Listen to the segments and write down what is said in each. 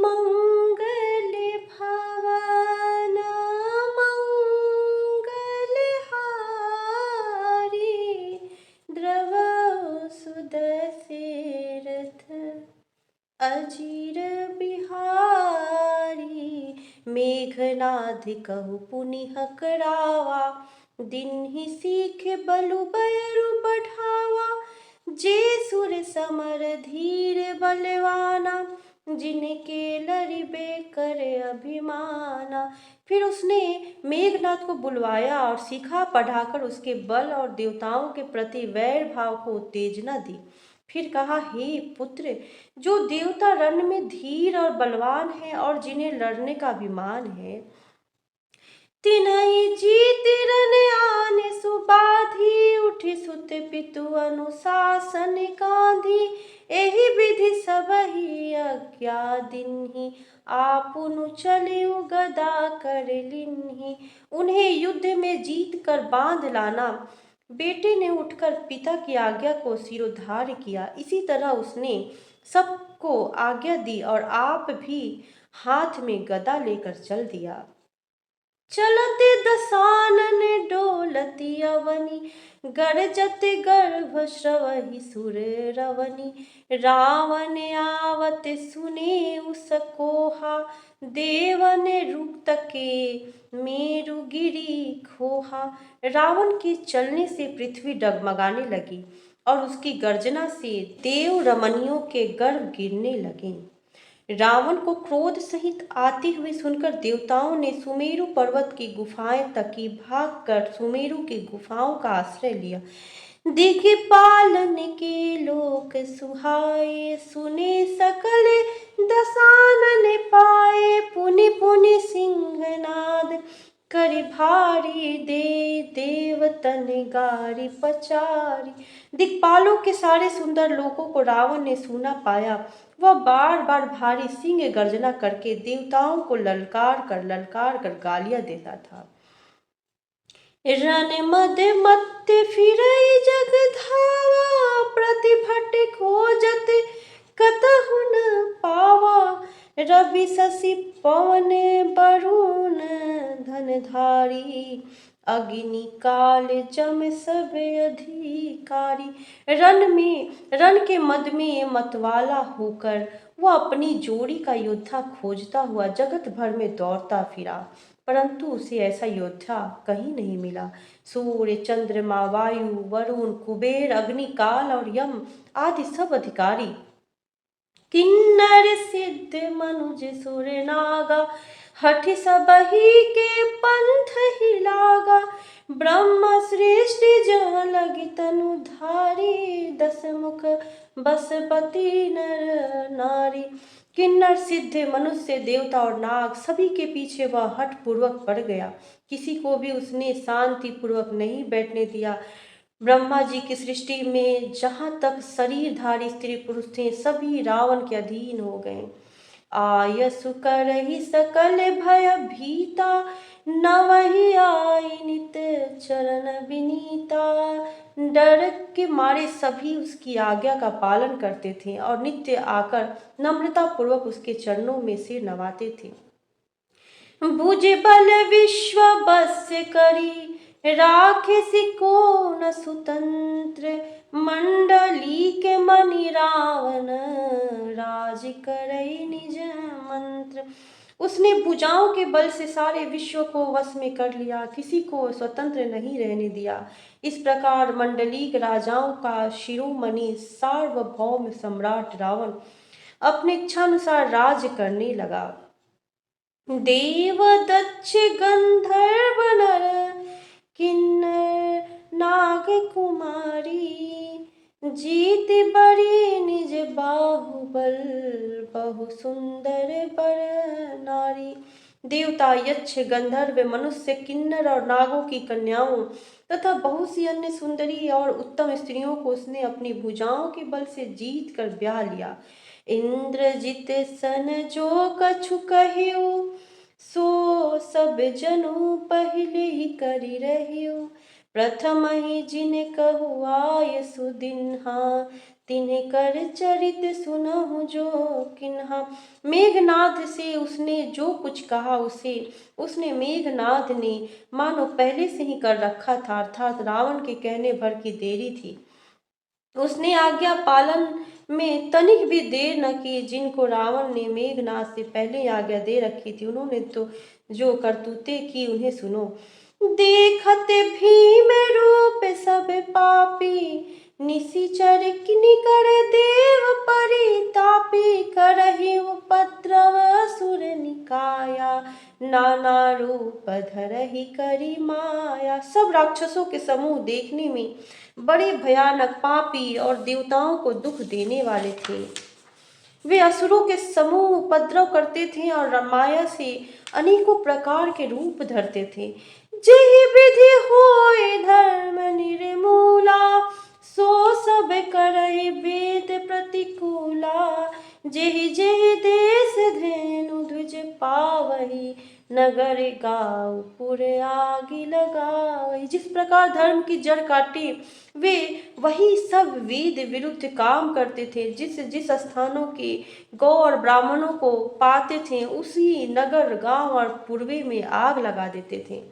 मंगल भवन मंगलहारी, द्रवौ सुदशरथ अजीर बिहारी। मेघनाद कहु पुनि हकरावा, दिन्हि सीख बलु बयरु बढ़ावा। जे सुर समर धीर बलवाना, जिनके लरिबे करे अभिमाना। फिर उसने मेघनाथ को बुलवाया और सीखा पढ़ाकर उसके बल और देवताओं के प्रति वैर भाव को उत्तेजना दी। फिर कहा, हे पुत्र, जो देवता रण में धीर और बलवान हैं और जिन्हें लड़ने का अभिमान है, तिन्हि जीत रन आन सुबाधी। उठि सुत पितु अनुशासन गांधी, एहि विधि सबहि आज्ञा दिन्हि। आपुनु चलिउ गदा कर लिन्हि। उन्हें युद्ध में जीत कर बांध लाना। बेटे ने उठकर पिता की आज्ञा को शिरोधार्य किया। इसी तरह उसने सबको आज्ञा दी और आप भी हाथ में गदा लेकर चल दिया। चलते दसानन डोलती अवनी, गरजत गर्भ स्रवहि सुर रवनि। रावण आवत सुने उसकोहा, देवन रुक्तके मेरु गिरी खोहा। रावण के चलने से पृथ्वी डगमगाने लगी और उसकी गर्जना से देव रमनियों के गर्भ गिरने लगे। रावण को क्रोध सहित आते हुए सुनकर देवताओं ने सुमेरु पर्वत की गुफाएं तकी। भागकर सुमेरु की गुफाओं का आश्रय लिया। देखे पालन के लोक सुहाए, सुने सकल दसानन पाए। पुनि पुनि सिंहनाद करि भारी, दे देवतन गारी पचारी। दिक्पालों के सारे सुंदर लोगों को रावण ने सूना पाया। वह बार बार भारी सिंह गर्जना करके देवताओं को ललकार कर गालियां देता था। रण मद मत फिरई जग धावा, प्रतिभट खोजत कतहु न पावा। रवि शशि पवन वरुण धनधारी, अग्नि काल जम सब अधिकारी। रण के मद में मतवाला होकर वह अपनी जोड़ी का योद्धा खोजता हुआ जगत भर में दौड़ता फिरा, परंतु उसे ऐसा योद्धा कहीं नहीं मिला। सूर्य चंद्रमा वायु वरुण कुबेर अग्नि काल और यम आदि सब अधिकारी, किन्नर सिद्ध मनुज सुर नागा, हठ सबहि के पंथ ही लागा। ब्रह्म सृष्टि जहाँ लगी तनु धारी, दस मुख बसपति नर नारी। किन्नर सिद्ध मनुष्य देवता और नाग सभी के पीछे वह हठ पूर्वक पड़ गया। किसी को भी उसने शांति पूर्वक नहीं बैठने दिया। ब्रह्मा जी की सृष्टि में जहाँ तक शरीरधारी स्त्री पुरुष थे, सभी रावण के अधीन हो गए। आयसु करहि सकल भय भीता, नवहि आई नित चरण विनीता। डर के मारे सभी उसकी आज्ञा का पालन करते थे और नित्य आकर नम्रता पूर्वक उसके चरणों में सिर नवाते थे। भुज बल विश्व बस करी, राखे सिको न सुतंत्र। मंडली के मणि रावण, राज करई निज मंत्र। उसने भुजाओं के बल से सारे विश्व को वश में कर लिया, किसी को स्वतंत्र नहीं रहने दिया। इस प्रकार मंडलीक राजाओं का शिरोमणि सार्वभौम सम्राट रावण अपने इच्छानुसार राज्य करने लगा। देव दक्ष गंधर्व नर, किन्नर नाग कुमारी। जीत बड़ी निज बाहुबल, बहु सुंदर बर नारी। देवता यक्ष गंधर्व मनुष्य किन्नर और नागों की कन्याओं तथा बहुत सी अन्य सुंदरी और उत्तम स्त्रियों को उसने अपनी भुजाओं के बल से जीत कर ब्याह लिया। इंद्रजित सन जो कछु कहियो, सो सब जनु पहले ही करी रहियो। प्रथम ही जिन कहु आय सुदिन्हा, तिन्ह कर चरित सुनहु जो किन्हा। मेघनाद से उसने जो कुछ कहा उसे उसने मेघनाद ने मानो पहले से ही कर रखा था, अर्थात रावण के कहने भर की देरी थी। उसने आज्ञा पालन में तनिक भी देर न की। जिनको रावण ने मेघनाद से पहले आज्ञा दे रखी थी, उन्होंने तो जो करतूतें की उन्हें सुनो। देखत भीम रूप सब पापी, निशिचर किनिकर देव परितापी। करहि उपद्रव असुर निकाया, नाना रूप धरहि करी माया। सब राक्षसों के समूह देखने में बड़े भयानक, पापी और देवताओं को दुख देने वाले थे। वे असुरों के समूह उपद्रव करते थे और माया से अनेकों प्रकार के रूप धरते थे। जेहि विधि होय धर्म निर्मूला, सो सब करहि वेद प्रतिकूला। जेहि जेहि देश धेनु द्विज पावही, नगर गाँव पुर आगि लगावही। जिस प्रकार धर्म की जड़ काटी, वे वही सब वेद विरुद्ध काम करते थे। जिस जिस स्थानों के गौ और ब्राह्मणों को पाते थे, उसी नगर गांव और पूर्वे में आग लगा देते थे।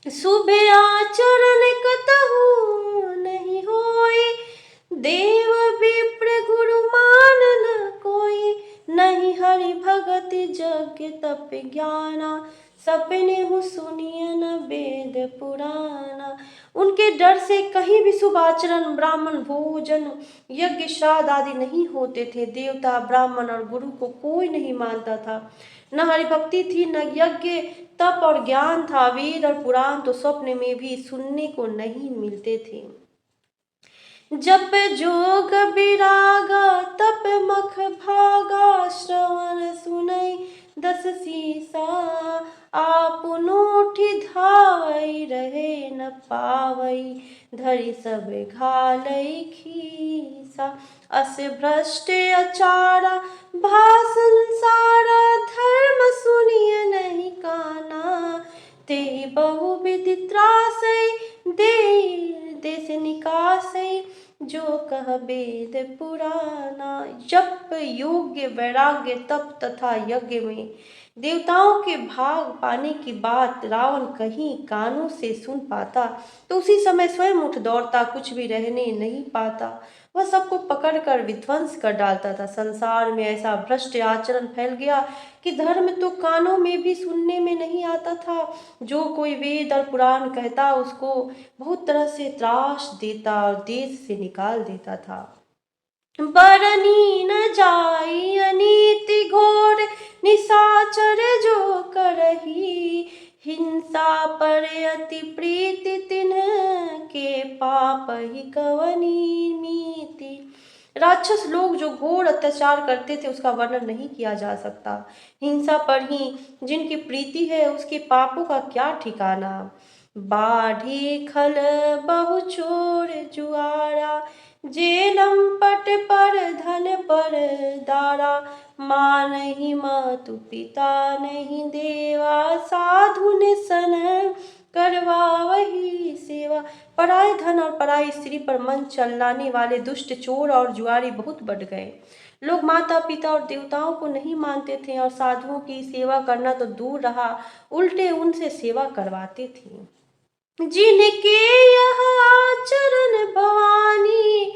शुभ आचरण कतहु नहीं होई, देव विप्र गुरु मान न कोई। नहीं हरि भगति यज्ञ तप ज्ञाना, सपने हु सुनिय न वेद पुराना। उनके डर से कहीं भी शुभ आचरण, ब्राह्मण भोजन, यज्ञ श्राद्ध आदि नहीं होते थे। देवता, ब्राह्मण और गुरु को कोई नहीं मानता था। न हरिभक्ति थी, न यज्ञ तप और ज्ञान था। वेद और पुराण तो स्वप्न में भी सुनने को नहीं मिलते थे। जप जोग विरागा, तप मख भागा। श्रवण सुनई दस सीसा, आपनो उठि धावई रहे न पावई। धरि सब घालई खीसा, अस भ्रष्ट अचारा भाषण सारा। धर्म सुनिय नहीं काना, तेहि बहु विधि त्रासई। देश निकासई, जो कह वेद पुराना। जप, योग्य, वैराग्य, तप तथा यज्ञ में देवताओं के भाग पाने की बात रावण कहीं कानों से सुन पाता तो उसी समय स्वयं उठ दौड़ता, कुछ भी रहने नहीं पाता। वह सबको पकड़कर विध्वंस कर डालता था। संसार में ऐसा भ्रष्ट आचरण फैल गया कि धर्म तो कानों में भी सुनने में नहीं आता था। जो कोई वेद और पुराण कहता उसको बहुत तरह से त्रास देता और देश से निकाल देता था। बरनी न जाई अनीति घोर, निशाचर जो करही। हिंसा पर अति प्रीति तिन्ह के, पाप ही कवनी मीति। राक्षस लोग जो घोर अत्याचार करते थे उसका वर्णन नहीं किया जा सकता। हिंसा पर ही जिनकी प्रीति है उसके पापों का क्या ठिकाना। बाढ़ी खल बहु चोर जुआरा, जे लंपट पर धन पर दारा। माँ नहीं मातु पिता नहीं देवा, साधु ने सन करवा वही सेवा। पराये धन और पराई स्त्री पर मन चलाने वाले दुष्ट चोर और जुआरी बहुत बढ़ गए। लोग माता पिता और देवताओं को नहीं मानते थे और साधुओं की सेवा करना तो दूर रहा, उल्टे उनसे सेवा करवाते थे। जिनके यह आचरण भवानी,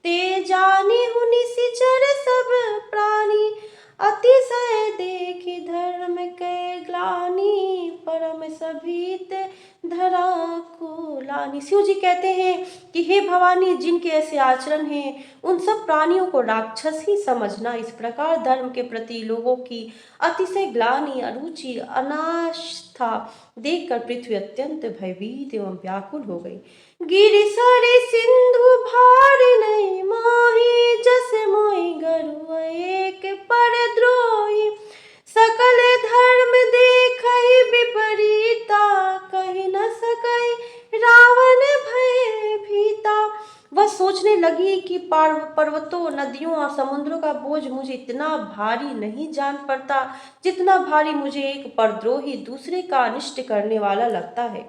ते जानी हूँ निशिचर सब प्राणी। अतिशय देखी धर्म के ग्लानि, परम सभीत धरा को लानी। शिव जी कहते हैं कि हे भवानी, जिनके ऐसे आचरण हैं उन सब प्राणियों को राक्षस ही समझना। इस प्रकार धर्म के प्रति लोगों की अतिशय ग्लानि, अरुचि, अनास्था देखकर पृथ्वी अत्यंत भयभीत एवं व्याकुल हो गई। गिरि सरि सिंधु भारि नहीं मोहि, जस मोहि गरुड़ एक परद्रोही। सकल धर्म देखहि विपरीता, कहि न सकहि रावण भय भीता। वह सोचने लगी कि पर्वतों, नदियों और समुद्रों का बोझ मुझे इतना भारी नहीं जान पड़ता जितना भारी मुझे एक परद्रोही दूसरे का अनिष्ट करने वाला लगता है।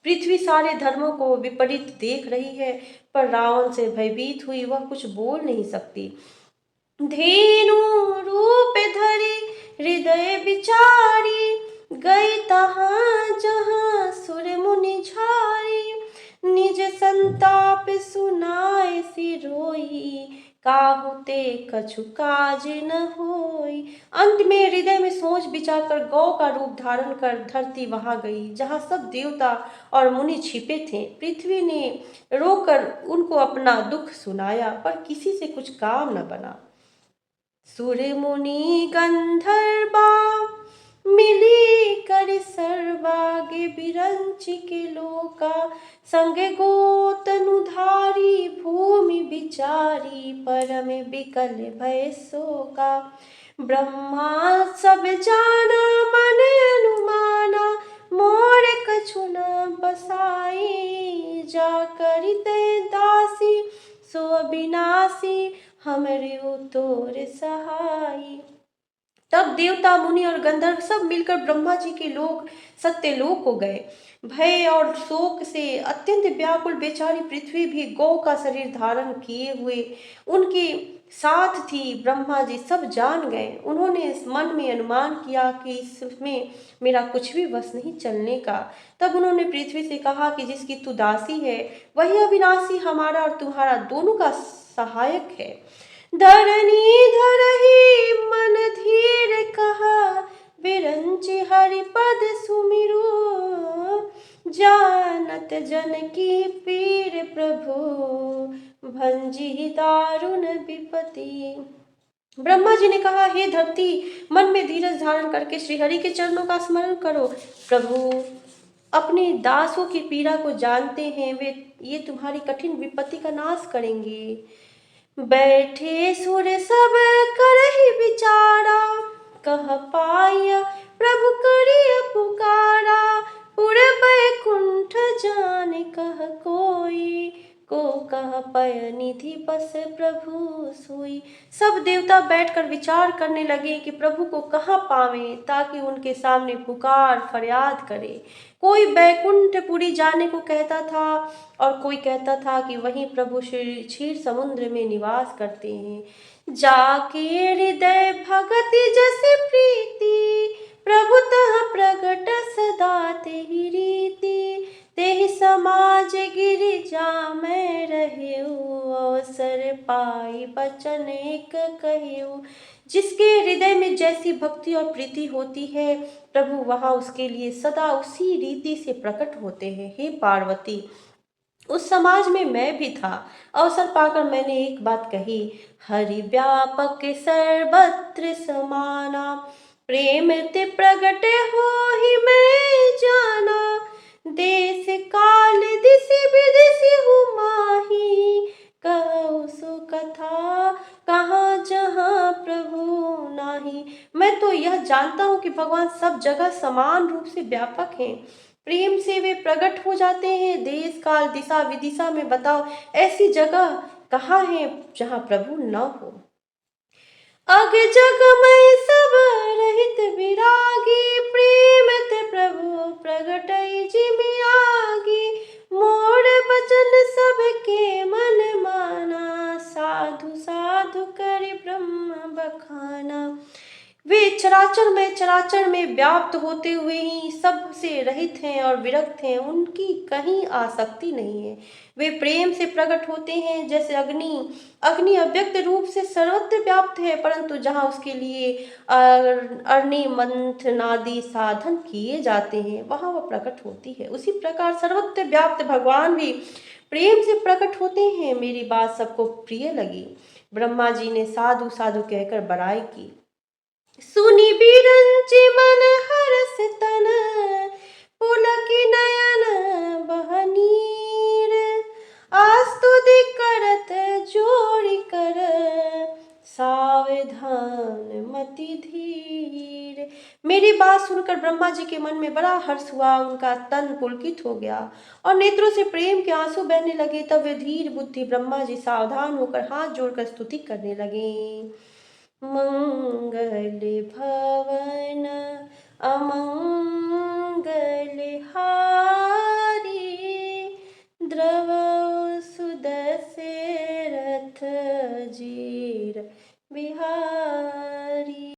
पृथ्वी सारे धर्मों को विपरीत देख रही है, पर रावण से भयभीत हुई वह कुछ बोल नहीं सकती। धेनु रूप धरी हृदय विचारी, गई तहाँ जहाँ सुर मुनि झारी। निज संताप सुनाए सिरोई, काहू ते कछु काज न होई। अंत में हृदय में सोच विचार कर गौ का रूप धारण कर धरती वहां गई जहां सब देवता और मुनि छिपे थे। पृथ्वी ने रोकर उनको अपना दुख सुनाया, पर किसी से कुछ काम न बना। सुर मुनि गंधर्वा मिली कर सर्वागे, बिरंचि के लोका संग गोतनुधारी। भूमि विचारी परम विकल भय शोका। ब्रह्मा सब जाना मन अनुमाना, मोर कछु न बसाई। जा करिते दासी सो अविनाशी, हमरे तोर सहाई। तब देवता मुनि और गंधर्व सब मिलकर ब्रह्मा जी के लोक सत्यलोक को गए। भय और शोक से अत्यंत व्याकुल बेचारी पृथ्वी भी गौ का शरीर धारण किए हुए उनके साथ थी। ब्रह्मा जी सब जान गए। उन्होंने इस मन में अनुमान किया कि इसमें मेरा कुछ भी वश नहीं चलने का। तब उन्होंने पृथ्वी से कहा कि जिसकी तू दासी है वही अविनाशी हमारा और तुम्हारा दोनों का सहायक है। धरनी धरही मन धीर कहा, बिरंचि हरिपद सुमिरो। जानत जन की पीर प्रभु, भंजी दारुण विपति। ब्रह्मा जी ने कहा, हे धरती, मन में धीरज धारण करके श्रीहरि के चरणों का स्मरण करो। प्रभु अपने दासों की पीड़ा को जानते हैं, वे ये तुम्हारी कठिन विपत्ति का नाश करेंगे। बैठे सुर सब करहि विचारा, कह पाया प्रभु करिय पुकारा। पुर बैकुंठ जाने कह कोई, को कह पय निधि बस प्रभु सोई। सब देवता बैठकर विचार करने लगे कि प्रभु को कहाँ पावें ताकि उनके सामने पुकार फरियाद करे। कोई बैकुंठपुरी जाने को कहता था और कोई कहता था कि वहीं प्रभु श्री क्षीर समुद्र में निवास करते हैं। जाके हृदय भगति जस प्रीति, प्रभु तह प्रगट सदा तेहि रीति। तेहि समाज गिरिजा में रहु, अवसर पाई बचन एक कहु। जिसके हृदय में जैसी भक्ति और प्रीति होती है, प्रभु वहां उसके लिए सदा उसी रीति से प्रकट होते हैं। हे पार्वती, उस समाज में मैं भी था। अवसर पाकर मैंने एक बात कही, हरि व्यापक सर्वत्र समाना। प्रेम ते प्रगट हो ही मैं जाना, देश काल दिशि विदिशि हूँ माही। कहु सो कथा कहाँ जहाँ प्रभु नाही। मैं तो यह जानता हूँ कि भगवान सब जगह समान रूप से व्यापक हैं। प्रेम से वे प्रकट हो जाते हैं। देश काल दिशा विदिशा में बताओ ऐसी जगह कहाँ है जहाँ प्रभु न हो। अग जग में सब रहित विरागी, प्रेम ते प्रभु प्रगटई जिमि आगी। मोर बचन सबके मन माना, साधु साधु करि ब्रह्म बखाना। वे चराचर में व्याप्त होते हुए ही सब से रहित हैं और विरक्त हैं, उनकी कहीं आसक्ति नहीं है। वे प्रेम से प्रकट होते हैं जैसे अग्नि अव्यक्त रूप से सर्वत्र व्याप्त है, परंतु जहाँ उसके लिए अग्नि मंथनादि साधन किए जाते हैं वहाँ वह प्रकट होती है। उसी प्रकार सर्वत्र व्याप्त भगवान भी प्रेम से प्रकट होते हैं। मेरी बात सबको प्रिय लगी। ब्रह्मा जी ने साधु साधु कहकर बड़ाई की। सुनि बिरंचि मन हरस तन, पुलकि नयन बह नीर। आस्तुति करत जोरि कर, सावधान मति धीर। मेरी बात सुनकर ब्रह्मा जी के मन में बड़ा हर्ष हुआ। उनका तन पुलकित हो गया और नेत्रों से प्रेम के आंसू बहने लगे। तब वे धीर बुद्धि ब्रह्मा जी सावधान होकर हाथ जोड़कर स्तुति करने लगे। मंगल